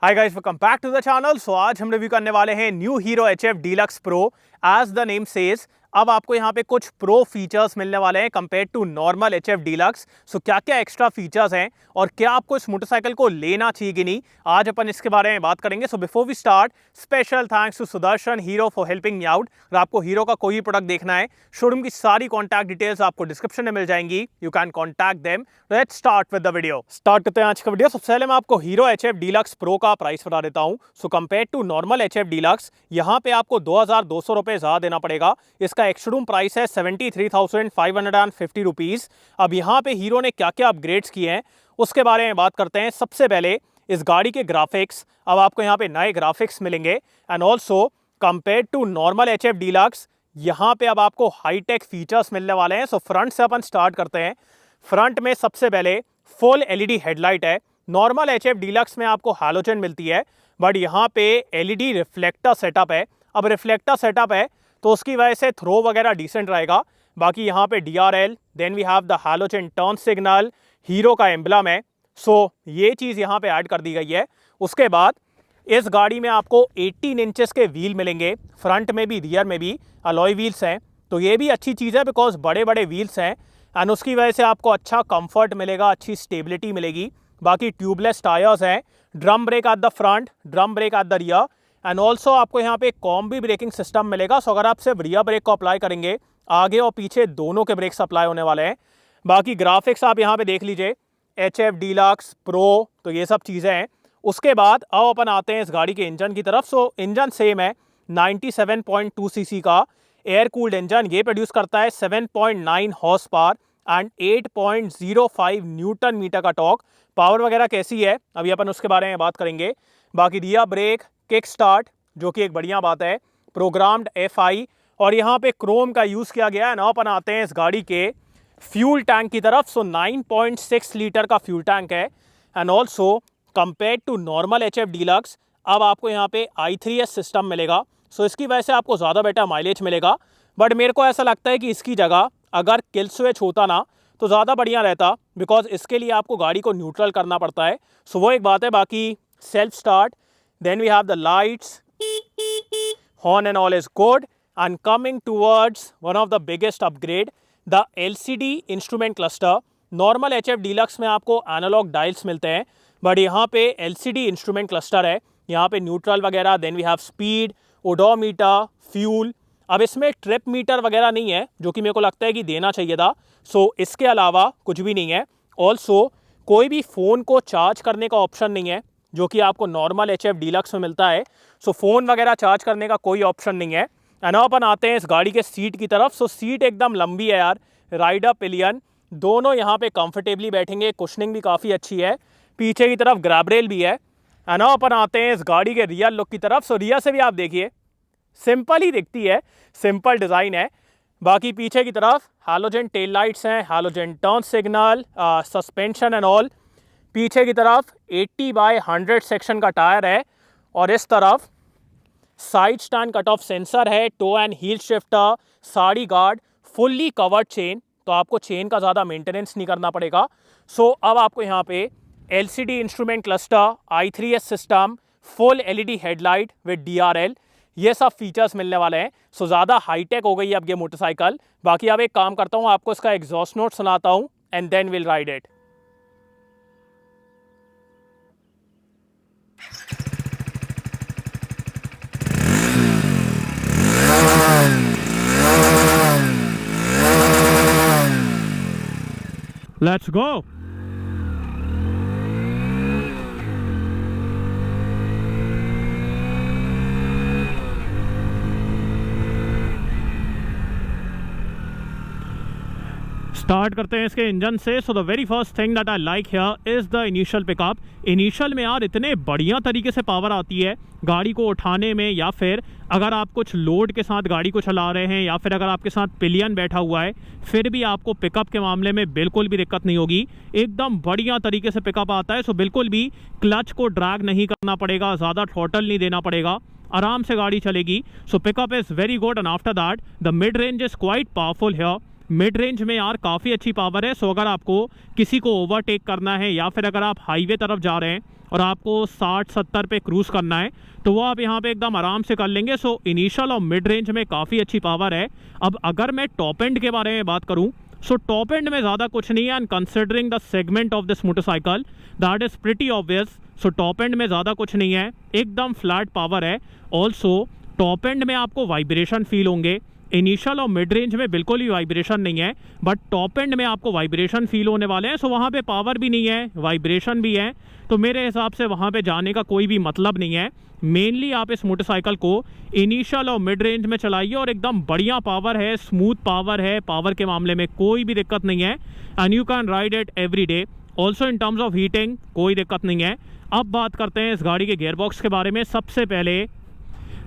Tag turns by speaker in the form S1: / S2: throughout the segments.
S1: Hi guys, welcome back to the channel. So आज हम review करने वाले हैं new Hero HF deluxe pro. As the name says, अब आपको यहाँ पे कुछ प्रो फीचर्स मिलने वाले हैं compare to normal HF deluxe. So क्या क्या एक्स्ट्रा फीचर्स हैं और क्या आपको इस मोटरसाइकिल को लेना चाहिए कि नहीं, आज अपन इसके बारे में बात करेंगे। So before we start, special thanks to Sudarshan Hero for helping me out. अगर आपको हीरो का कोई प्रोडक्ट देखना है, शोरूम की सारी कॉन्टैक्ट डिटेल्स आपको डिस्क्रिप्शन में मिल जाएंगी। You can contact them. Let's start with the video. Start करते हैं आज का वीडियो। सबसे पहले मैं आपको हीरो HF डीलक्स प्रो का प्राइस बता देता हूं। So compare to normal HF deluxe, यहाँ पे आपको 2200 रुपए ज्यादा देना पड़ेगा। इसका एक्स-शोरूम प्राइस है 73,550 रुपीज। अब यहाँ पे हीरो ने क्या क्या अपग्रेड्स किए हैं उसके बारे में बात करते हैं। सबसे पहले इस गाड़ी के ग्राफिक्स, अब आपको यहाँ पे नए ग्राफिक्स मिलेंगे। And also compare to normal HF deluxe, यहाँ पे अब आपको हाईटेक फीचर्स मिलने वाले हैं। सो फ्रंट से अपन स्टार्ट करते हैं। फ्रंट में सबसे पहले फुल LED हेडलाइट है। नॉर्मल HF डीलक्स में आपको हैलोजन मिलती है, बट यहाँ पे LED रिफ्लेक्टर सेटअप है। अब रिफ्लेक्टर सेटअप है तो उसकी वजह से थ्रो वगैरह डिसेंट रहेगा। बाकी यहाँ पे DRL, then we have the halogen turn signal, Hero का एम्बलम है। सो ये चीज़ यहाँ पे ऐड कर दी गई है। उसके बाद इस गाड़ी में आपको 18 इंचेस के व्हील मिलेंगे, फ्रंट में भी रियर में भी अलॉय व्हील्स हैं। तो ये भी अच्छी चीज़ है बिकॉज बड़े बड़े व्हील्स हैं एंड उसकी वजह से आपको अच्छा कंफर्ट मिलेगा, अच्छी स्टेबिलिटी मिलेगी। बाकी ट्यूबलेस टायर्स हैं, drum brake at the front, drum brake at the rear and also आपको यहाँ पे कॉम्बी ब्रेकिंग सिस्टम मिलेगा। सो अगर आप सिर्फ रियर ब्रेक को अप्लाई करेंगे, आगे और पीछे दोनों के ब्रेक्स अप्लाई होने वाले हैं। बाकी ग्राफिक्स आप यहाँ पे देख लीजिए, HF डीलक्स प्रो, तो ये सब चीज़ें हैं। उसके बाद अब अपन आते हैं इस गाड़ी के इंजन की तरफ। सो इंजन सेम है, 97.2 सीसी का एयर कूल्ड इंजन ये प्रोड्यूस करता है, 7.9 horse power and 8.05 Newton metre का टॉर्क। पावर वगैरह कैसी है अभी अपन उसके बारे में बात करेंगे। बाकी रियर ब्रेक, किक स्टार्ट, जो कि एक बढ़िया बात है, प्रोग्राम्ड FI, और यहाँ पे क्रोम का यूज़ किया गया है। ना अपन आते हैं इस गाड़ी के फ्यूल टैंक की तरफ। सो 9.6 लीटर का फ्यूल टैंक है and also compare to normal HF Deluxe, अब आपको यहाँ पे i3S सिस्टम मिलेगा। सो इसकी वजह से आपको ज़्यादा बेटर माइलेज मिलेगा। बट मेरे को ऐसा लगता है कि इसकी जगह अगर किल स्विच होता ना तो ज़्यादा बढ़िया रहता, बिकॉज इसके लिए आपको गाड़ी को न्यूट्रल करना पड़ता है। सो वो एक बात है। बाकी self start, then we have the lights, horn and all is good. And coming towards one of the biggest upgrade, the LCD instrument cluster. Normal HF Deluxe में आपको एनालॉग डायल्स मिलते हैं, बट यहाँ पे LCD इंस्ट्रूमेंट क्लस्टर है। यहाँ पे neutral वगैरह, then we have speed, odometer, fuel. अब इसमें ट्रिप मीटर वगैरह नहीं है, जो कि मेरे को लगता है कि देना चाहिए था। सो इसके अलावा कुछ भी नहीं है। ऑल्सो कोई भी फ़ोन को चार्ज करने का ऑप्शन नहीं है, जो कि आपको नॉर्मल HF डीलक्स में मिलता है। सो फ़ोन वगैरह चार्ज करने का कोई ऑप्शन नहीं है। एंड अपन आते हैं इस गाड़ी के सीट की तरफ। सो सीट एकदम लंबी है यार, राइडर पिलियन दोनों यहाँ पे कंफर्टेबली बैठेंगे। कुशनिंग भी काफ़ी अच्छी है, पीछे की तरफ ग्रैब रेल भी है। एंड अपन आते हैं इस गाड़ी के रियर लुक की तरफ। सो रियर से भी आप देखिए, सिंपल ही दिखती है, सिंपल डिज़ाइन है। बाकी पीछे की तरफ हैलोजन टेल लाइट्स हैं, halogen turn signal, suspension and all. पीछे की तरफ 80/100 सेक्शन का टायर है और इस तरफ side stand cut off sensor है, toe and heel shifter, sari guard, fully covered chain, तो आपको चेन का ज़्यादा मेंटेनेंस नहीं करना पड़ेगा। सो अब आपको यहाँ पे LCD instrument cluster, i3S system, full LED headlight with DRL, ये सब फीचर्स मिलने वाले हैं। सो ज़्यादा हाईटेक हो गई है अब ये मोटरसाइकिल। बाकी अब एक काम करता हूँ, आपको इसका एग्जॉस्ट नोट सुनाता हूँ and then will ride it. Let's go. Start करते हैं इसके इंजन से। So the very first thing that I like here is the initial pickup. Initial में यार इतने बढ़िया तरीके से पावर आती है गाड़ी को उठाने में, या फिर अगर आप कुछ लोड के साथ गाड़ी को चला रहे हैं, या फिर अगर आपके साथ पिलियन बैठा हुआ है, फिर भी आपको पिकअप के मामले में बिल्कुल भी दिक्कत नहीं होगी। एकदम बढ़िया तरीके से पिकअप आता है। सो बिल्कुल भी क्लच को ड्रैग नहीं करना पड़ेगा, ज़्यादा थ्रॉटल नहीं देना पड़ेगा, आराम से गाड़ी चलेगी। So pickup is very good and after that the mid range is quite powerful here. Mid range में यार काफ़ी अच्छी पावर है। सो अगर आपको किसी को ओवरटेक करना है, या फिर अगर आप हाईवे तरफ जा रहे हैं और आपको 60-70 पे क्रूज़ करना है तो वो आप यहाँ पे एकदम आराम से कर लेंगे। सो इनिशियल और मिड रेंज में काफ़ी अच्छी पावर है। अब अगर मैं टॉप एंड के बारे में बात करूँ, सो टॉप एंड में ज़्यादा कुछ नहीं है, and considering the segment of this motorcycle that is pretty obvious. So top and में ज़्यादा कुछ नहीं है, एकदम फ्लैट पावर है। ऑल्सो टॉप एंड में आपको वाइब्रेशन फील होंगे, इनिशियल और मिड रेंज में बिल्कुल भी वाइब्रेशन नहीं है, बट टॉप एंड में आपको वाइब्रेशन फील होने वाले हैं। सो वहाँ पे पावर भी नहीं है, वाइब्रेशन भी है, तो मेरे हिसाब से वहाँ पे जाने का कोई भी मतलब नहीं है। मेनली आप इस मोटरसाइकिल को इनिशियल और मिड रेंज में चलाइए और एकदम बढ़िया पावर है, स्मूथ पावर है, पावर के मामले में कोई भी दिक्कत नहीं है, and you can ride it every day. Also in terms of heating कोई दिक्कत नहीं है। अब बात करते हैं इस गाड़ी के गियरबॉक्स के बारे में। सबसे पहले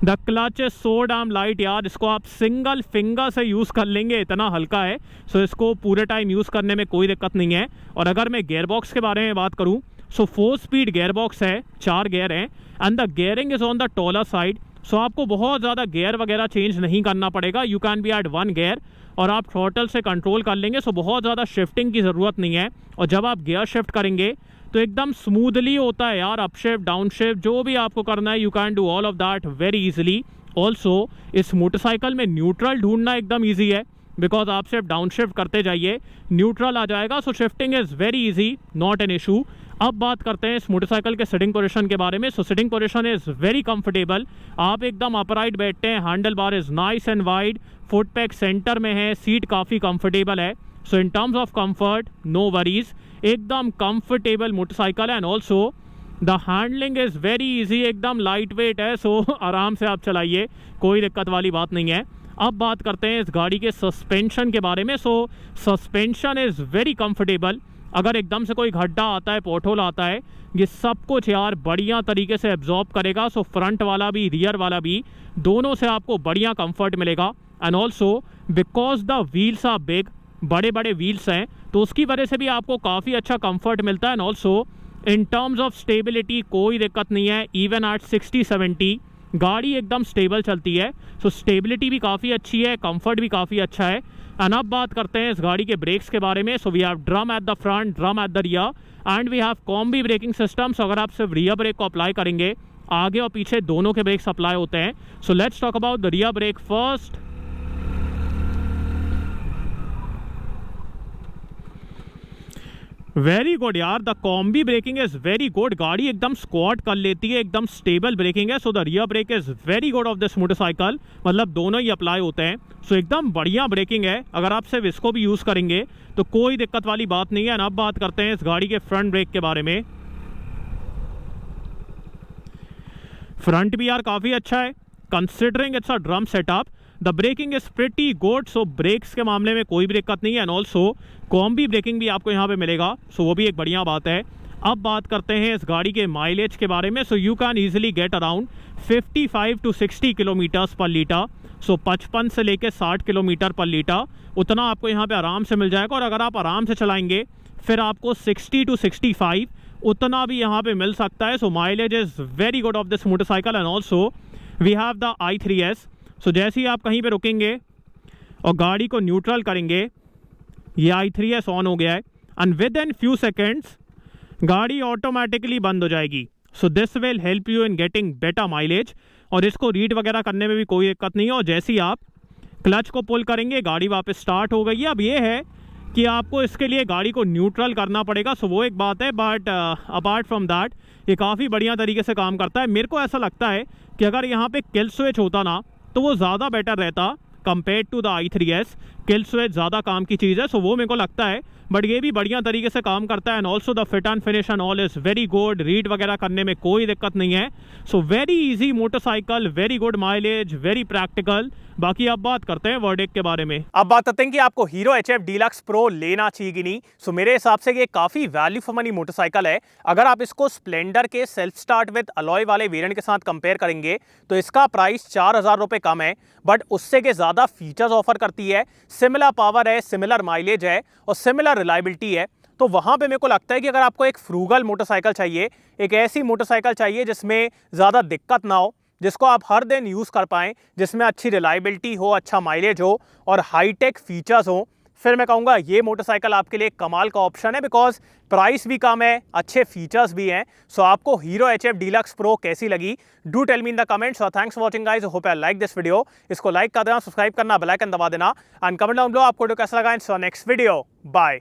S1: the clutch is so damn light यार, इसको आप सिंगल फिंगर से यूज़ कर लेंगे, इतना हल्का है। सो इसको पूरे टाइम यूज़ करने में कोई दिक्कत नहीं है। और अगर मैं गियरबॉक्स के बारे में बात करूँ, सो 4 स्पीड गियरबॉक्स है, 4 गियर हैं, and the gearing is on the taller side. So आपको बहुत ज़्यादा गियर वगैरह चेंज नहीं करना पड़ेगा, you can be at 1 gear और आप थ्रॉटल से कंट्रोल कर लेंगे। सो बहुत ज़्यादा शिफ्टिंग की ज़रूरत नहीं है, और जब आप गियर शिफ्ट करेंगे तो एकदम स्मूथली होता है यार, अप शिफ्ट डाउन शिफ्ट जो भी आपको करना है, you can do all of that very easily. Also इस मोटरसाइकिल में न्यूट्रल ढूंढना एकदम ईजी है, बिकॉज आप सिर्फ डाउन शिफ्ट करते जाइए, न्यूट्रल आ जाएगा। So shifting is very easy, not an issue. अब बात करते हैं इस मोटरसाइकिल के सिटिंग पोजीशन के बारे में। So sitting position is very comfortable, आप एकदम अपराइट बैठते हैं, handle bar is nice and wide, foot peg center में है, सीट काफ़ी कंफर्टेबल है। So in terms of comfort no worries, एकदम कंफर्टेबल मोटरसाइकिल है। And also the handling is very easy, एकदम लाइट वेट है, सो आराम से आप चलाइए, कोई दिक्कत वाली बात नहीं है। अब बात करते हैं इस गाड़ी के सस्पेंशन के बारे में। सो सस्पेंशन इज़ वेरी कंफर्टेबल, अगर एकदम से कोई गड्ढा आता है, पोर्टहोल आता है, ये सब कुछ यार बढ़िया तरीके से एब्जॉर्ब करेगा। सो फ्रंट वाला भी रियर वाला भी दोनों से आपको बढ़िया कंफर्ट मिलेगा। And also because the wheels are big, बड़े बड़े व्हील्स हैं, तो उसकी वजह से भी आपको काफ़ी अच्छा कंफर्ट मिलता है। And also in terms of stability कोई दिक्कत नहीं है, इवन एट 60-70 गाड़ी एकदम स्टेबल चलती है। सो स्टेबिलिटी भी काफ़ी अच्छी है, कंफर्ट भी काफ़ी अच्छा है। एंड अब बात करते हैं इस गाड़ी के ब्रेक्स के बारे में। So we have drum at the front, drum at the rear, and we have combi braking system. So अगर आप सिर्फ रियर ब्रेक को अप्लाई करेंगे, आगे और पीछे दोनों के ब्रेक्स अप्लाई होते हैं। So let's talk about the rear brake first. Very good यार, the combi braking is very good, गाड़ी एकदम स्क्वाट कर लेती है, एकदम स्टेबल ब्रेकिंग है। So the rear break is very good of this motorcycle, मतलब दोनों ही अप्लाई होते हैं। सो एकदम बढ़िया ब्रेकिंग है, अगर आप सिर्फ इसको भी यूज़ करेंगे तो कोई दिक्कत वाली बात नहीं है। अब बात करते हैं इस गाड़ी के फ्रंट ब्रेक के बारे में। फ्रंट भी यार काफ़ी अच्छा है, considering it's a drum setup. The braking is pretty good, so brakes के मामले में कोई भी दिक्कत नहीं है। एंड ऑल्सो कॉम्बी ब्रेकिंग भी आपको यहाँ पे मिलेगा, सो वो भी एक बढ़िया बात है। अब बात करते हैं इस गाड़ी के माइलेज के बारे में। So you can easily get around 55 to 60 kilometres पर लीटर। सो 55 से लेकर 60 किलोमीटर पर लीटर, उतना आपको यहाँ पे आराम से मिल जाएगा। और अगर आप आराम से चलाएंगे फिर आपको 60 to 65 उतना भी यहाँ पे मिल सकता है। So mileage is very good of this motorcycle. And also we have the i3s। So जैसे ही आप कहीं पे रुकेंगे और गाड़ी को न्यूट्रल करेंगे, ये i3s ऑन हो गया है, and with in few seconds गाड़ी ऑटोमेटिकली बंद हो जाएगी। So this will help you in getting better mileage, और इसको रीड वगैरह करने में भी कोई दिक्कत नहीं है। और जैसे ही आप क्लच को पुल करेंगे, गाड़ी वापस स्टार्ट हो गई है। अब ये है कि आपको इसके लिए गाड़ी को न्यूट्रल करना पड़ेगा, सो वो एक बात है, बट अपार्ट फ्रॉम दैट ये काफ़ी बढ़िया तरीके से काम करता है। मेरे को ऐसा लगता है कि अगर यहाँ पे किल स्विच होता ना तो वो ज़्यादा बेटर रहता compare to the i3s। Kill switch ज़्यादा काम की चीज़ है, सो वो मेरे को लगता है, बट ये भी बढ़िया तरीके से काम करता है। And also the fit and finish and all is very good, read वगैरह करने में कोई दिक्कत नहीं है। So very easy motorcycle, very good mileage, very practical. बाकी अब बात करते हैं वर्डिक्ट के बारे में। अब बात करते हैं कि आपको हीरो HF डीलक्स प्रो लेना चाहिए कि नहीं। सो मेरे हिसाब से ये काफ़ी वैल्यू फॉर मनी मोटरसाइकिल है। अगर आप इसको स्प्लेंडर के सेल्फ स्टार्ट विद अलॉय वाले वेरिएंट के साथ कंपेयर करेंगे तो इसका प्राइस 4,000 रुपये कम है, बट उससे के ज़्यादा फीचर्स ऑफर करती है, सिमिलर पावर है, सिमिलर माइलेज है और सिमिलर रिलायबिलिटी है। तो वहाँ पे मेरे को लगता है कि अगर आपको एक फ्रूगल मोटरसाइकिल चाहिए, एक ऐसी मोटरसाइकिल चाहिए जिसमें ज़्यादा दिक्कत ना हो, जिसको आप हर दिन यूज़ कर पाएँ, जिसमें अच्छी रिलायबिलिटी हो, अच्छा माइलेज हो और हाईटेक फीचर्स हो, फिर मैं कहूँगा ये मोटरसाइकिल आपके लिए कमाल का ऑप्शन है, बिकॉज प्राइस भी कम है, अच्छे फीचर्स भी हैं। सो आपको हीरो HF डीलक्स प्रो कैसी लगी? Do tell me in the comments. और thanks for watching guys, hope I like this video. इसको लाइक कर देना, सब्सक्राइब करना, बेल आइकन दबा देना एंड कमेंट डाउन बिलो आपको कैसा लगा इन नेक्स्ट वीडियो। बाय।